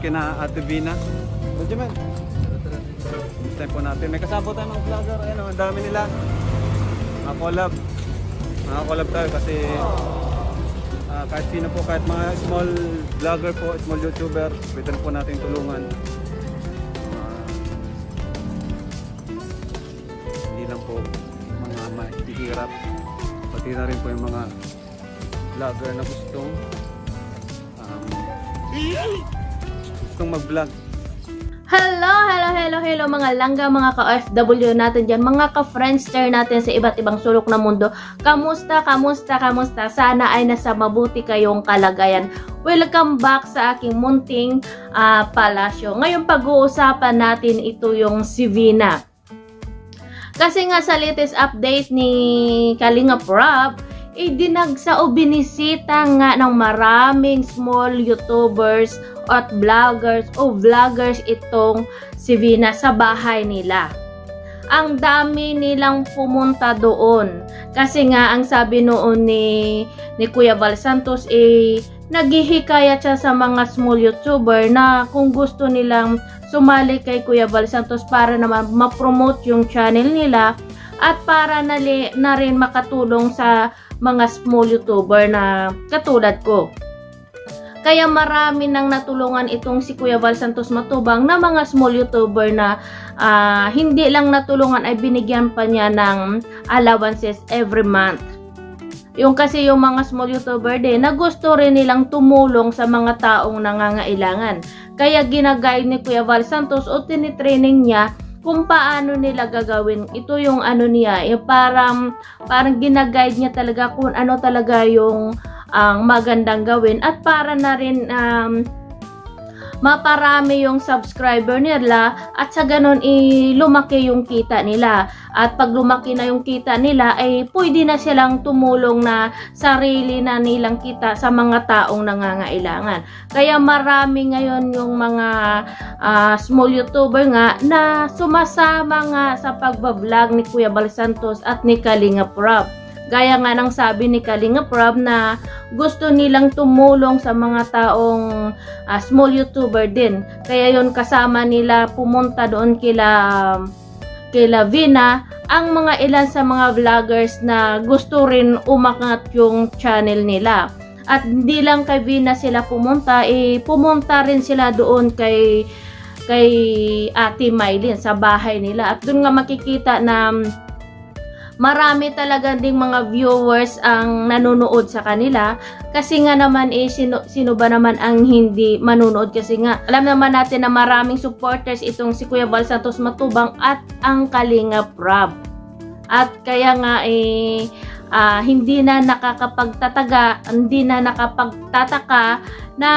kina Ate Vina. Benjamin. Time po natin. May kasama tayo ng vlogger. Ayun, ang dami nila. Mga collab. Mga collab tayo kasi kahit sino po, kahit mga small vlogger po, small YouTuber, pwede po natin tulungan. Hindi lang po mga mahihirap, pati na rin po yung mga vlogger na gustong mag-vlog. Hello mga langga, mga ka-OFW natin dyan, mga ka-friendster natin sa iba't ibang sulok ng mundo. Kamusta? Sana ay nasa mabuti kayong kalagayan. Welcome back sa aking munting palasyo. Ngayon pag-uusapan natin ito yung si Vina. Kasi nga sa latest update ni Kalinga Prab, dinagsa o binisita nga ng maraming small YouTubers at vloggers itong si Vina sa bahay nila. Ang dami nilang pumunta doon kasi nga ang sabi noon ni Kuya Val Santos naghihikayat siya sa mga small YouTuber na kung gusto nilang sumali kay Kuya Val Santos para naman ma-promote yung channel nila at para na rin makatulong sa mga small YouTuber na katulad ko. Kaya marami nang natulungan itong si Kuya Val Santos Matubang na mga small YouTuber na hindi lang natulungan ay binigyan pa niya ng allowances every month. Yung kasi yung mga small YouTuber din na gusto rin nilang tumulong sa mga taong nangangailangan. Kaya ginaguide ni Kuya Val Santos o tinitraining niya kung paano nila gagawin. Ito yung ano niya, parang ginaguide niya talaga kung ano talaga yung ang magandang gawin at para na rin maparami yung subscriber nila at sa ganon lumaki yung kita nila. At pag lumaki na yung kita nila ay pwede na silang tumulong na sarili na nilang kita sa mga taong nangangailangan. Kaya marami ngayon yung mga small YouTuber nga na sumasama nga sa pagbablog ni Kuya Val Santos at ni Kalinga Prab. Gaya nga ng sabi ni Kalinga Prab na gusto nilang tumulong sa mga taong small YouTuber din. Kaya yon kasama nila pumunta doon kila Vina ang mga ilan sa mga vloggers na gusto rin umangat yung channel nila. At hindi lang kay Vina sila pumunta, pumunta rin sila doon kay Ate Mylene sa bahay nila. At doon nga makikita na marami talaga ding mga viewers ang nanonood sa kanila kasi nga naman sino ba naman ang hindi manunood kasi nga alam naman natin na maraming supporters itong si Kuya Val Santos Matubang at ang Kalinga Prab. At kaya nga hindi na nakakapagtataka na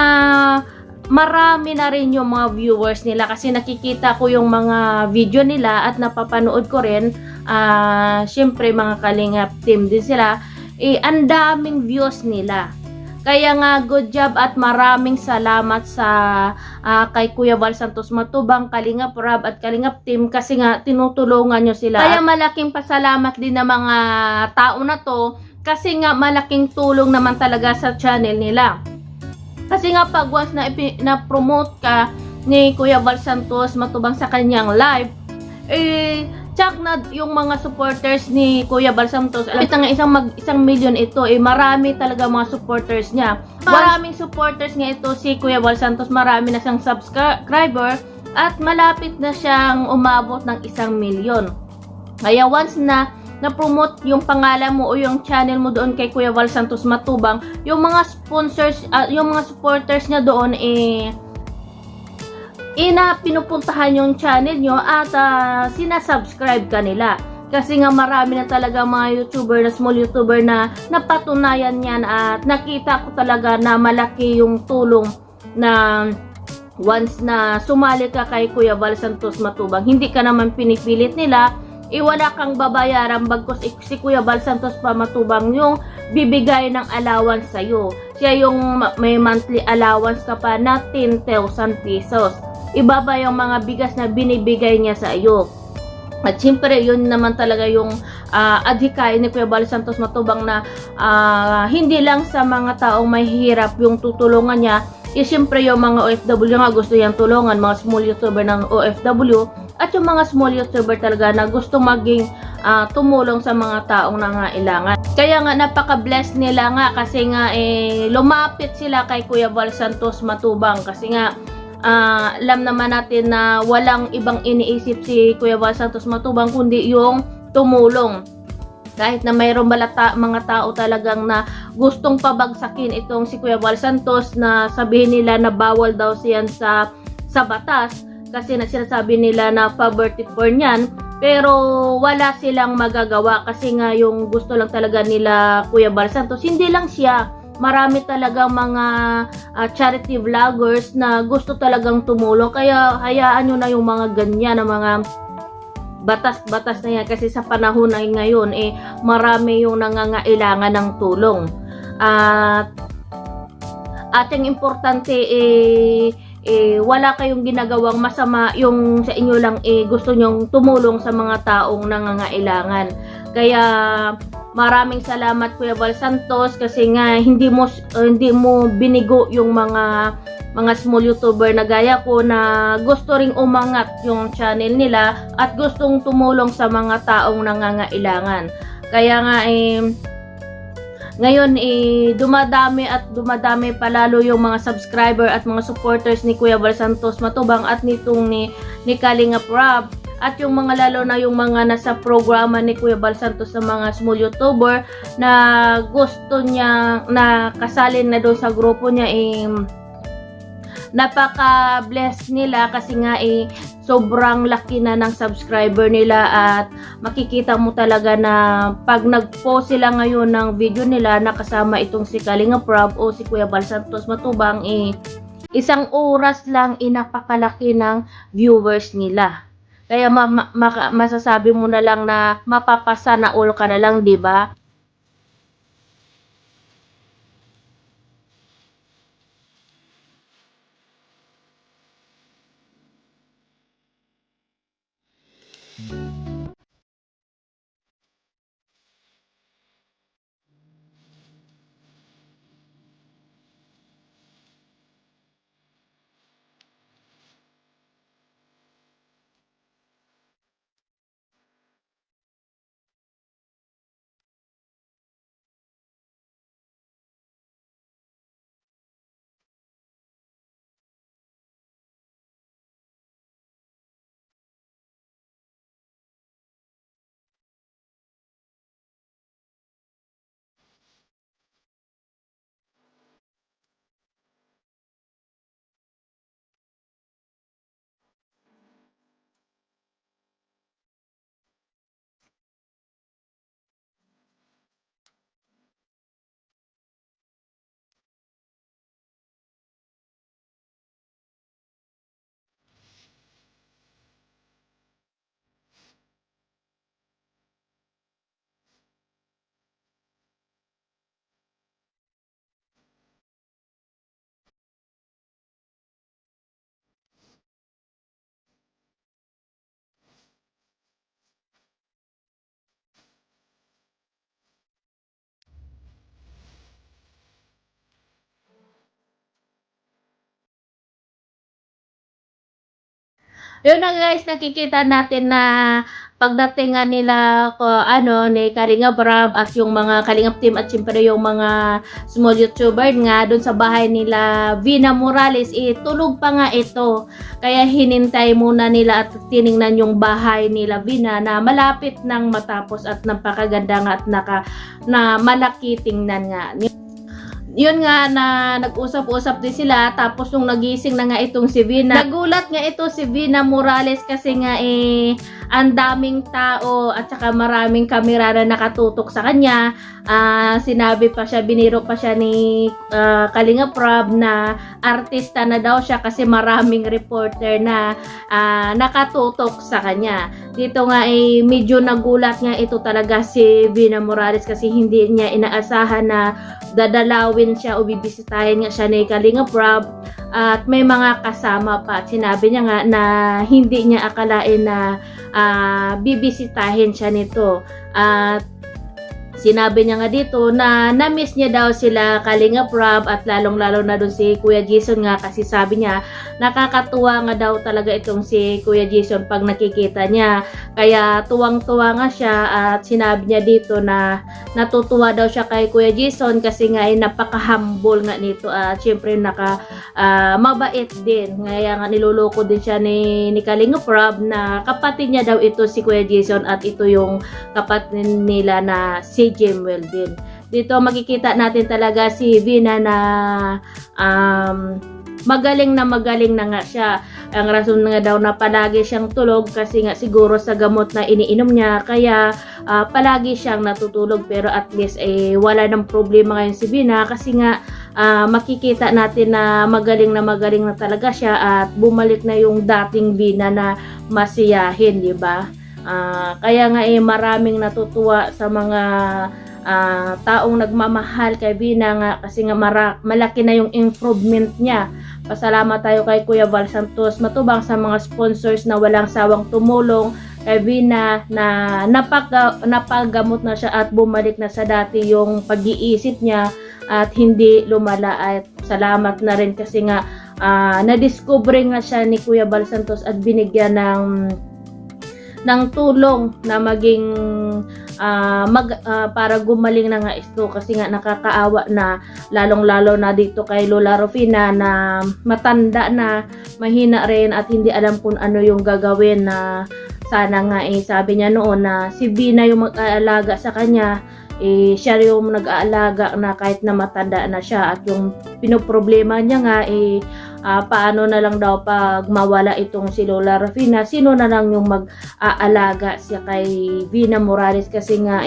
marami na rin yung mga viewers nila kasi nakikita ko yung mga video nila at napapanood ko rin. Syempre mga Kalingap team din sila, ang daming views nila. Kaya nga good job at maraming salamat sa kay Kuya Val Santos Matubang, Kalinga Prab at Kalingap team kasi nga tinutulungan nyo sila. Kaya malaking pasalamat din ng mga tao na to kasi nga malaking tulong naman talaga sa channel nila. Kasi nga pag once na promote ka ni Kuya Val Santos Matubang sa kanyang live, tsak na yung mga supporters ni Kuya Val Santos. Alam nga isang million ito, marami talaga mga supporters niya. Maraming supporters nga ito si Kuya Val Santos, marami na siyang subscriber at malapit na siyang umabot ng 1 million. Kaya once na-promote yung pangalan mo o yung channel mo doon kay Kuya Val Santos Matubang, yung mga sponsors, yung mga supporters niya doon pinupuntahan yung channel nyo at sinasubscribe ka nila. Kasi nga marami na talaga mga YouTuber na small YouTuber na napatunayan yan at nakita ko talaga na malaki yung tulong na once na sumali ka kay Kuya Val Santos Matubang. Hindi ka naman pinipilit nila, wala kang babayaran bagkos si Kuya Val Santos pa Matubang yung bibigay ng allowance sa'yo. Siya yung may monthly allowance ka pa na 10,000 pesos. Iba ba yung mga bigas na binibigay niya sa iyo? At syempre, yun naman talaga yung adhikain ni Kuya Val Santos Matubang na hindi lang sa mga taong mahihirap yung tutulungan niya, Siyempre yung mga OFW nga gusto niyang tulungan, mga small YouTuber ng OFW, at yung mga small YouTuber talaga na gusto maging tumulong sa mga taong nangailangan. Kaya nga napaka-bless nila nga kasi nga lumapit sila kay Kuya Val Santos Matubang kasi nga alam naman natin na walang ibang iniisip si Kuya Val Santos Matubang kundi yung tumulong. Kahit na mayroong mga tao talagang na gustong pabagsakin itong si Kuya Val Santos na sabihin nila na bawal daw siyan sa batas kasi na sinasabi nila na poverty porn yan, pero wala silang magagawa kasi nga yung gusto lang talaga nila Kuya Val Santos, hindi lang siya, marami talagang mga charity vloggers na gusto talagang tumulong, kaya hayaan nyo na yung mga ganyan na mga batas na yan kasi sa panahon na ngayon marami yung nangangailangan ng tulong. At yung importante wala kayong ginagawang masama, yung sa inyo lang gusto nyong tumulong sa mga taong nangangailangan. Kaya maraming salamat Kuya Val Santos kasi nga hindi mo binigo yung mga small YouTuber na gaya ko na gusto ring umangat yung channel nila at gustong tumulong sa mga taong nangangailangan. Kaya nga ngayon dumadami at dumadami palalo yung mga subscriber at mga supporters ni Kuya Val Santos Matubang at nitong ni Kalingap Rob, at yung mga lalo na yung mga nasa programa ni Kuya Val Santos sa mga small YouTuber na gusto niya na kasalin na doon sa grupo niya napaka-bless nila kasi nga sobrang laki na ng subscriber nila at makikita mo talaga na pag nag-post sila ngayon ng video nila nakasama itong si Kalingap Rob o si Kuya Val Santos Matubang isang oras lang napakalaki ng viewers nila. Kaya masasabi mo na lang na mapapasa na all ka na lang, di ba? Yun na guys, nakikita natin na pagdating nga nila ni Kalingap Rob at yung mga Kalingap team at syempre yung mga small YouTuber nga doon sa bahay nila Vina Morales, tulog pa nga ito. Kaya hinintay muna nila at tiningnan yung bahay nila Vina na malapit nang matapos at napakaganda nga at na malaki tingnan nga. Yun nga na nag-usap-usap din sila tapos nung nagising na nga itong si Vina, nagulat nga ito si Vina Morales kasi nga ang daming tao at saka maraming kamera na nakatutok sa kanya. Sinabi pa siya, biniro pa siya ni Kalingap Rob na artista na daw siya kasi maraming reporter na nakatutok sa kanya. Dito nga medyo nagulat nga ito talaga si Vina Morales kasi hindi niya inaasahan na dadalawin siya o bibisitahin nga siya ni Kalingap Rob at may mga kasama pa. Sinabi niya nga na hindi niya akalain na bibisitahin siya nito. At Sinabi niya nga dito na na-miss niya daw sila Kalinga Prab at lalong-lalo na dun si Kuya Jason nga, kasi sabi niya nakakatuwa nga daw talaga itong si Kuya Jason pag nakikita niya. Kaya tuwang-tuwa nga siya at sinabi niya dito na natutuwa daw siya kay Kuya Jason kasi nga ay napaka-humble nga nito at syempre mabait din. Kaya nga niloloko din siya ni Kalinga Prab na kapatid niya daw ito si Kuya Jason at ito yung kapatid nila na si Jemwell din. Dito makikita natin talaga si Vina na magaling na nga siya. Ang rason nga daw na palagi siyang tulog kasi nga siguro sa gamot na iniinom niya, kaya palagi siyang natutulog, pero at least wala nang problema ngayon si Vina kasi nga makikita natin na magaling na talaga siya at bumalik na yung dating Vina na masiyahin, di ba? Kaya nga maraming natutuwa sa mga taong nagmamahal kay Vina nga kasi nga malaki na yung improvement niya. Pasalamat tayo kay Kuya Val Santos Matubang sa mga sponsors na walang sawang tumulong kay Vina na napagamot na siya at bumalik na sa dati yung pag-iisip niya at hindi lumala. At salamat na rin kasi nga na-discover nga siya ni Kuya Val Santos at binigyan ng tulong na maging para gumaling na nga ito kasi nga nakakaawa na, lalong-lalo na dito kay Lola Rufina na matanda na, mahina rin at hindi alam kung ano yung gagawin. Na sana nga sabi niya noon na si Vina yung mag-aalaga sa kanya, siya yung nag-aalaga na kahit na matanda na siya. At yung pinoproblema niya nga paano na lang daw pag mawala itong si Lola Rufina, sino na lang yung mag-aalaga siya kay Vina Morales kasi nga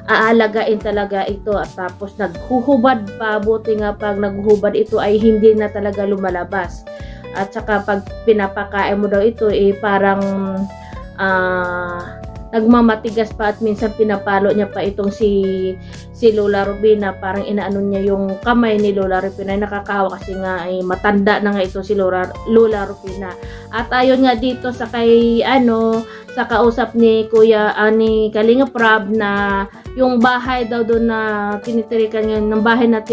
aalagain talaga ito. At tapos naghuhubad pa, buti nga pag naghuhubad ito ay hindi na talaga lumalabas. At saka pag pinapakain mo daw ito parang nagmamatigas pa at minsan pinapalo niya pa itong si Lola Rufina. Parang inaano niya yung kamay ni Lola Rufina. Nakakahawa kasi nga matanda na nga ito si Lola Rufina. At ayon nga dito sa sa kausap ni Kuya ni Kalinga Prab na yung bahay daw doon na tinitirikan niya, ng bahay na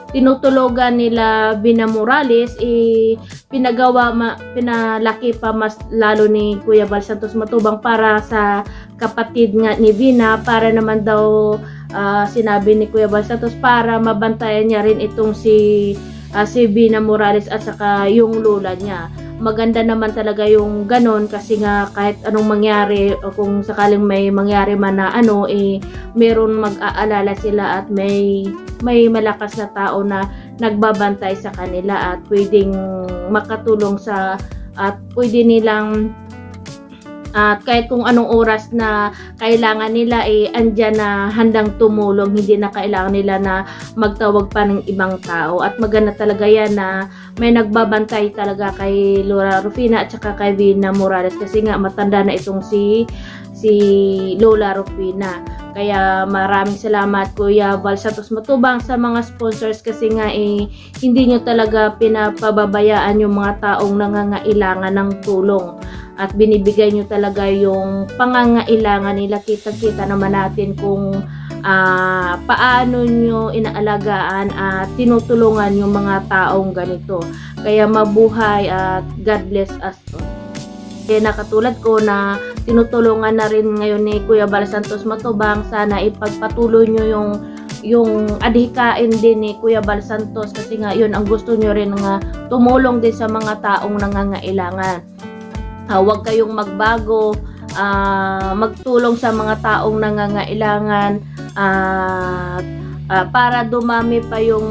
tinutulogan nila Vina Morales, pinalaki pa mas lalo ni Kuya Val Santos Matubang para sa kapatid nga ni Vina, para naman daw sinabi ni Kuya Val Santos para mabantayan niya rin itong si Vina Morales at saka yung lola niya. Maganda naman talaga yung ganon kasi nga kahit anong mangyari o kung sakaling may mangyari man na meron mag-aalala sila at may malakas na tao na nagbabantay sa kanila at pwedeng makatulong at pwede nilang at kahit kung anong oras na kailangan nila andyan na handang tumulong, hindi na kailangan nila na magtawag pa ng ibang tao. At maganda talaga yan na may nagbabantay talaga kay Lola Rufina at saka kay Vina Morales kasi nga matanda na itong si Lola Rufina. Kaya maraming salamat Kuya Val Santos Matubang sa mga sponsors kasi nga hindi nyo talaga pinapababayaan yung mga taong nangangailangan ng tulong at binibigay nyo talaga yung pangangailangan nila. Kita-kita naman natin kung paano nyo inaalagaan at tinutulungan yung mga taong ganito. Kaya mabuhay at God bless us all. Kaya nakatulad ko na tinutulungan na rin ngayon ni Kuya Val Santos Matubang, sana ipagpatuloy nyo yung adhikain din ni Kuya Val Santos kasi nga yun ang gusto nyo rin nga tumulong din sa mga taong nangangailangan. Huwag kayong magbago, magtulong sa mga taong nangangailangan para dumami pa yung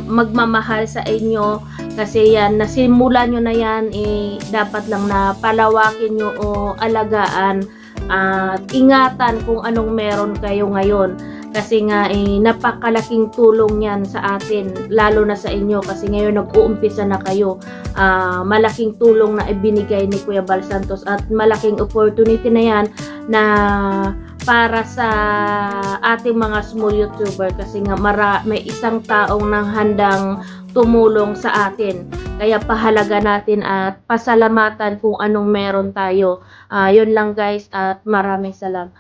magmamahal sa inyo kasi yan, nasimulan nyo na yan, dapat lang na palawakin nyo o alagaan at ingatan kung anong meron kayo ngayon. Kasi nga napakalaking tulong yan sa atin, lalo na sa inyo kasi ngayon nag-uumpisa na kayo. Malaking tulong na ibinigay ni Kuya Val Santos at malaking opportunity na yan na para sa ating mga small YouTuber kasi nga may isang taong nang handang tumulong sa atin. Kaya pahalaga natin at pasalamatan kung anong meron tayo. Yun lang guys at maraming salamat.